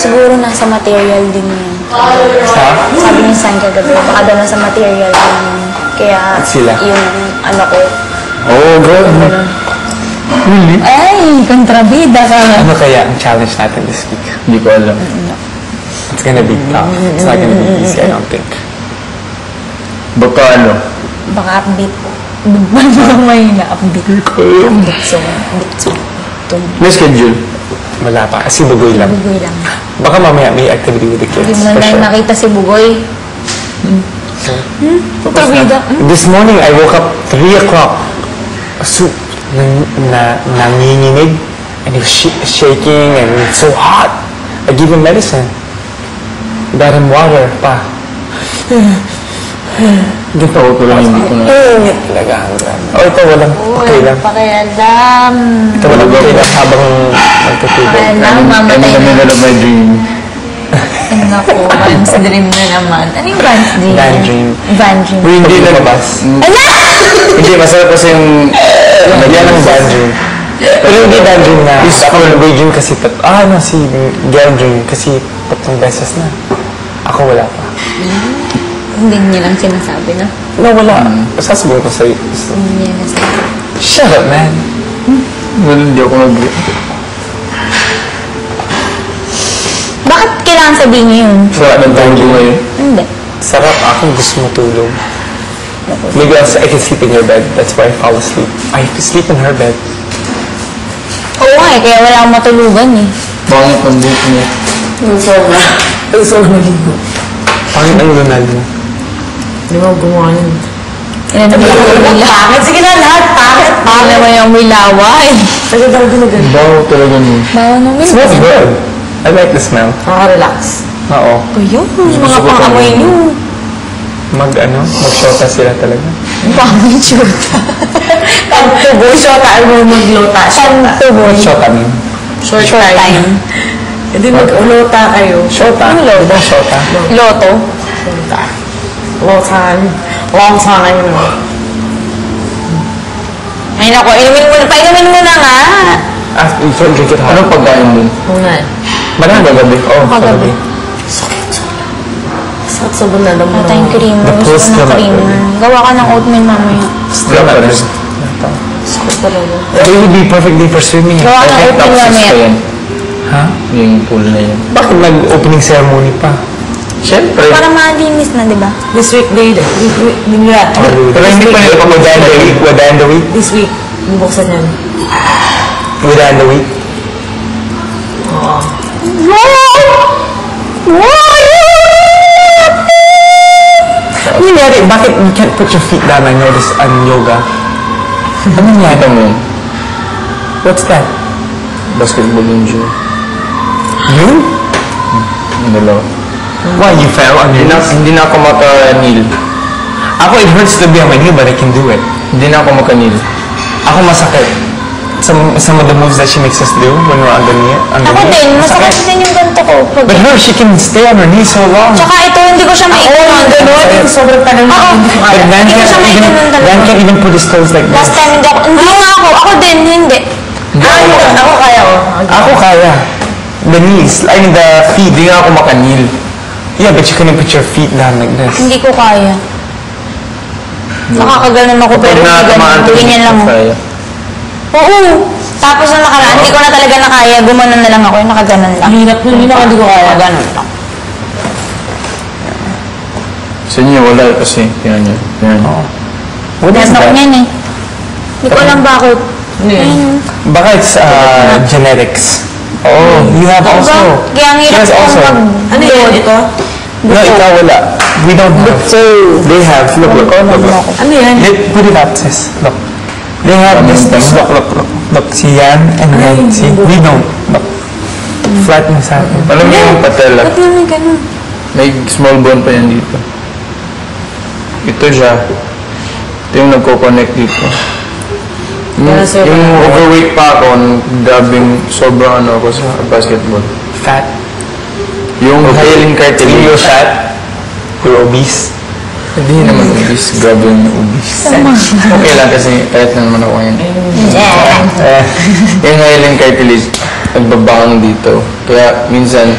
siguro nasa material din yun. Sabi ni San kagabi, baka daw nasa material din yun. Kaya yung ano ko. Oh, good. Really? Ay, kontrabida ka. Ano kaya ang challenge natin this week? Hindi ko alam. It's gonna be tough. It's not gonna be easy, I don't think. Baka ano? Baka upbeat. Baka may na-upbeat. Bitso. May schedule? Wala pa. Si Bugoy lang. Bugoy lang. Baka mamaya may activity with the kids. Hindi mo na nakita si Bugoy. This morning, I woke up 3 o'clock. So, nanginginig. And he was shaking and it's so hot. I gave him medicine. Got him water pa. Ganito ko lang yung ko na. Talaga. Oh, ito walang okay lang. Pakialam. Ito walang okay lang habang magtutulog. Pakialam, mamatay na. I'm in the middle of my dream. Ay, naku, Vans dream na naman. Ano yung Vans dream? Van dream. Van dream. Hindi nababas. Hindi, masarap kasi yung... Yan ang van dream. Pero hindi van dream na. Ako boy dream kasi... si girl dream kasi 3 beses na. Ako wala pa. Hindi niya lang sinasabi, no? No, wala. Sasabihin ko sa'yo. Hindi niya nasabi. Shut up, man. Well, hindi ako Bakit kailangan sabihin niyo yun? Sarap ng time ko ngayon. Hindi. Sarap akong gusto matulog. Maybe I can sleep in your bed. That's why I fall asleep. I can sleep in her bed. Oo nga eh, kaya wala akong matulugan eh. Pangit ang buhok niya. Gusto na maligo. Pangit ang lunal mo. Hindi mo gumawa yun. Yan naman yung Bakit? Sige na lahat. Bakit? Yan naman yung may laway. Sige talaga na ganun. Bawo talaga mo. Bawa naman. It smells good. I like the smell. Nakaka-relax. Oo. Ayun, mga pang-amoy niyo. Mag-shota sila talaga. Pang-amoy shota. Pag-tubo, shota. Ay mo maglota. Pang-tubo. Shota mo. Short time. Hindi mag-ulota kayo. Shota? Ano ba shota? Loto. Shota. Long time. Long time. Ay naku, painumin mo na nga. Drink it hot. Anong pagkain mo? Muna. Banana gabi? Oo, Kagabi. Sakit sa banana mo. Tayong creamer. The Gusto ko ng creamer. Gawa ka ng oatmeal mamaya. Still not rin. Sakit talaga. It would be perfectly for swimming. Gawa ka ng oatmeal mamaya. Ha? Yung pool na yun. Bakit nag-opening ceremony pa? Siyempre. Para malinis na, di ba? This week, day. Pero hindi pa nila within the week? This week. Bubuksan yan. Within the week? Oo. Nangyari, bakit you can't put your feet down on yoga? Ano nangyari mo? What's that? Basketball injury. You? Dalawa. Why? You fell on your knees? Hindi na ako maka-kneel. Ako, it hurts to be on my knee, but I can do it. Hindi na ako maka-kneel. Ako masakit. Some of the moves that she makes us do when we're on the knee. Ako din, masakit din yung ganito ko. But her, she can stay on her knee so long. Tsaka ito, hindi ko siya maiganon. Ganun, sobrang tagal na. But Van can't even put his toes like this. Last time hindi nga ako din, hindi. Ako kaya ko. Ako kaya. The knees, I mean the feet. Hindi nga ako maka-kneel. Yeah, but you couldn't put your feet down like this. Hindi ko kaya. Nakakaganon ako pero ganyan lang. Oo. Tapos na nakaraan, hindi ko na talaga nakaya. Gumanon na lang ako, yung nakaganon lang. Hirap nun, hindi ko kaya. Nakaganon lang. Sa inyo, wala kasi. Yan yun. Yan. What is that? Yan eh. Hindi ko alam bakit. Baka it's genetics. Oh, you have also. Kaya ang hirap also. Ano yun? Ito? No, ikaw wala. We don't have. So, they have. Look. Ano yan? Put it up, sis. Look. They have this thing. Look. See yan? And then, see? We don't. Look. Flat yung sa akin. Alam mo yung patella? Ba't naman ganun? May small bone pa yan dito. Ito siya. Ito yung nagko-connect dito. Yung overweight pa ako, grabing sobrang ako sa basketball. Fat? Yung hyaline cartilage. You're fat? You're obese? Hindi naman obese. Grabe yung obese. Okay lang kasi kahit na naman ako yan. Yung hyaline cartilage, nagbabakang dito. Kaya minsan,